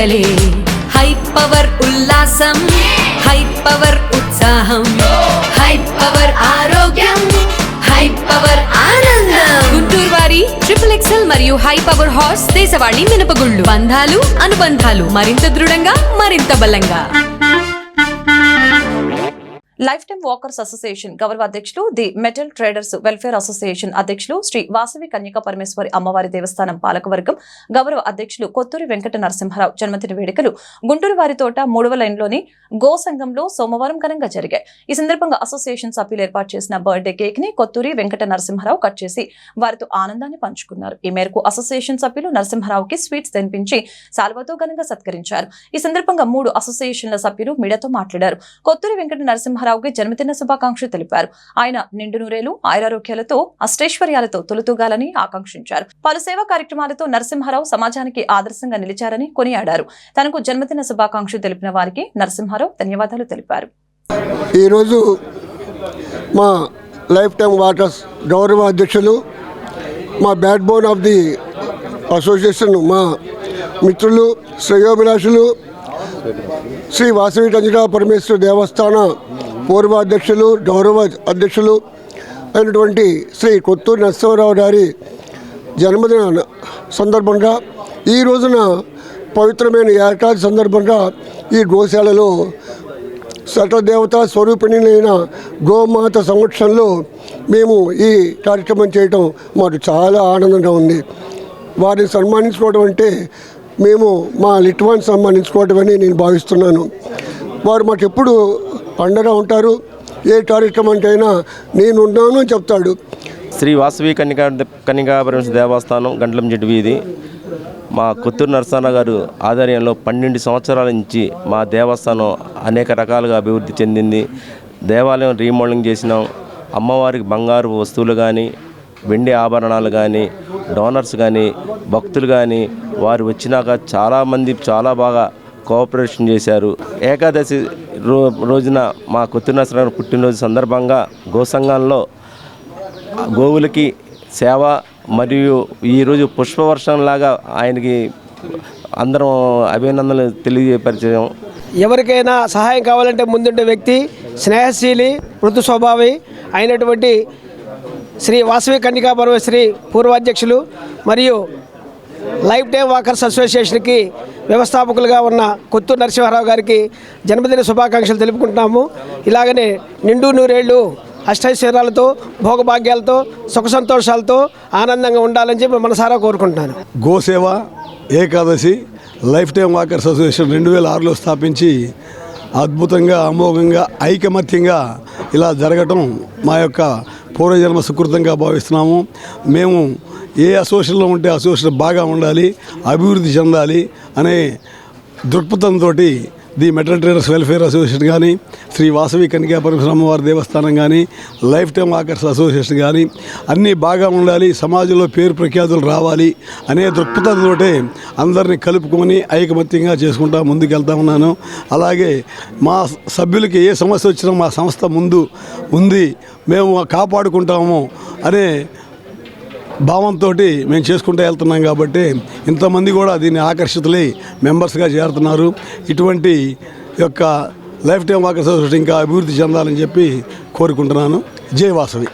పండగలే high power ఉల్లాసం high power ఉత్సాహం high power ఆరోగ్యం హై పవర్ ఆనందం గుంటూరు వారి XXL మరియు హై పవర్ హార్స్ దేశవాళీ మినపగుళ్ళు బంధాలు అనుబంధాలు మరింత దృఢంగా మరింత బలంగా. లైఫ్ టైమ్ వాకర్స్ అసోసియేషన్ గౌరవ అధ్యక్షులు the metal traders welfare association అధ్యక్షులు శ్రీ వాసవి కన్యకా పరమేశ్వరి అమ్మవారి దేవస్థానం పాలకవర్గం గౌరవ అధ్యక్షులు కొత్తూరి వెంకట నరసింహారావు జన్మదిన వేడుకలు గుంటూరు వారి తోట 3వ లైన్లోని గో సంఘంలో సోమవారం ఘనంగా జరిగాయి. ఈ సందర్భంగా అసోసియేషన్ సభ్యులు ఏర్పాటు చేసిన బర్త్డే కేక్ ని కొత్తూరి వెంకట నరసింహారావు కట్ చేసి వారితో ఆనందాన్ని పంచుకున్నారు. ఈ మేరకు అసోసియేషన్ సభ్యులు నరసింహారావుకి స్వీట్స్ తినిపించి సాల్వతో ఘనంగా సత్కరించారు. ఈ సందర్భంగా 3 అసోసియేషన్ల సభ్యులు మీడియాతో మాట్లాడారు. కొత్తూరి వెంకట నరసింహారావుకి జన్మదిన శుభాకాంక్షలు తెలిపారు. ఆయన నిండు నూరేలు ఆయురారోగ్యాలతో అష్టైశ్వర్యాలతో తొలుతూగాలని ఆకాంక్షించారు. పలు సేవా కార్యక్రమాలతో నరసింహారావు సమాజానికి ఆదర్శంగా నిలిచారని కొనియాడారు. తనకు జన్మదిన శుభాకాంక్షలు తెలిపిన వారికి నరసింహారావు ధన్యవాదాలు తెలిపారు. ఈరోజు మా లైఫ్ టైమ్ వాకర్స్ గౌరవ అధ్యక్షులు మా back bone of the association మా మిత్రులు శ్రేయోభిలాషులు శ్రీ వాసవి కన్యకా పరమేశ్వర దేవస్థాన పూర్వ అధ్యక్షులు గౌరవ అధ్యక్షులు అయినటువంటి శ్రీ కొత్తూరి నరసింహారావు గారి జన్మదిన సందర్భంగా ఈ రోజున పవిత్రమైన ఏకాదశి సందర్భంగా ఈ గోశాలలో సకలదేవతా స్వరూపిణినైన గోమాత సంరక్షణలో మేము ఈ కార్యక్రమం చేయటం మాకు చాలా ఆనందంగా ఉంది. వారిని సన్మానించుకోవడం అంటే మేము మా లిట్వాన్ని సన్మానించుకోవడం అని నేను భావిస్తున్నాను. వారు మాకు ఎప్పుడు అండగా ఉంటారు. ఏ కార్యక్రమానికైనా నేను ఉన్నాను అని చెప్తాడు. శ్రీ వాసవి కన్యకా పరమేశ్వర దేవస్థానం గంటలం చెట్టు వీధి మా కొత్తూరు నరసింహారావు గారు ఆధ్వర్యంలో 12 సంవత్సరాల నుంచి మా దేవస్థానం అనేక రకాలుగా అభివృద్ధి చెందింది. దేవాలయం రీమోడలింగ్ చేసినాం. అమ్మవారికి బంగారు వస్తువులు కానీ వెండి ఆభరణాలు కానీ డోనర్స్ కానీ భక్తులు కానీ వారు వచ్చినాక చాలామంది చాలా బాగా కోఆపరేషన్ చేశారు. ఏకాదశి రోజున మా కొత్తూరు నరసింహారావు పుట్టినరోజు సందర్భంగా గోసంఘంలో గోవులకి సేవ మరియు ఈరోజు పుష్పవర్షంలాగా ఆయనకి అందరం అభినందనలు తెలియపరిచాం. ఎవరికైనా సహాయం కావాలంటే ముందుండే వ్యక్తి స్నేహశీలి మృదు స్వభావి అయినటువంటి శ్రీ వాసవి కన్యకా పరమేశ్వరి పూర్వాధ్యక్షులు మరియు లైఫ్ టైమ్ వాకర్స్ అసోసియేషన్కి వ్యవస్థాపకులుగా ఉన్న కొత్తూరు నరసింహారావు గారికి జన్మదిన శుభాకాంక్షలు తెలుపుకుంటున్నాము. ఇలాగనే నిండు నూరేళ్ళు అష్టైశ్వర్యాలతో భోగభాగ్యాలతో సుఖ సంతోషాలతో ఆనందంగా ఉండాలని చెప్పి మనసారా కోరుకుంటున్నాను. గోసేవ ఏకాదశి లైఫ్ టైమ్ వాకర్స్ అసోసియేషన్ 2006లో స్థాపించి అద్భుతంగా అమోఘంగా ఐకమత్యంగా ఇలా జరగటం మా యొక్క పూర్వజన్మ సుకృతంగా భావిస్తున్నాము. మేము ఏ అసోసియేషన్లో ఉంటే అసోసియేషన్ బాగా ఉండాలి, అభివృద్ధి చెందాలి అనే దృక్పథంతో the metal traders welfare association కానీ శ్రీ వాసవి కన్యకా పరమేశ్వరి అమ్మవారి దేవస్థానం కానీ లైఫ్ టైమ్ వాకర్స్ అసోసియేషన్ కానీ అన్నీ బాగా ఉండాలి, సమాజంలో పేరు ప్రఖ్యాతులు రావాలి అనే దృక్పథంతో అందరినీ కలుపుకొని ఐకమత్యంగా చేసుకుంటా ముందుకెళ్తా ఉన్నాను. అలాగే మా సభ్యులకి ఏ సమస్య వచ్చినా మా సంస్థ ముందు ఉంది, మేము కాపాడుకుంటాము అనే భావంతో మేము చేసుకుంటూ వెళ్తున్నాం. కాబట్టి ఇంతమంది కూడా దీన్ని ఆకర్షితులై మెంబర్స్గా చేరుతున్నారు. ఇటువంటి యొక్క లైఫ్ టైమ్ వాకర్స్ అసోసియేషన్ ఇంకా అభివృద్ధి చెందాలని చెప్పి కోరుకుంటున్నాను. జై వాసవి.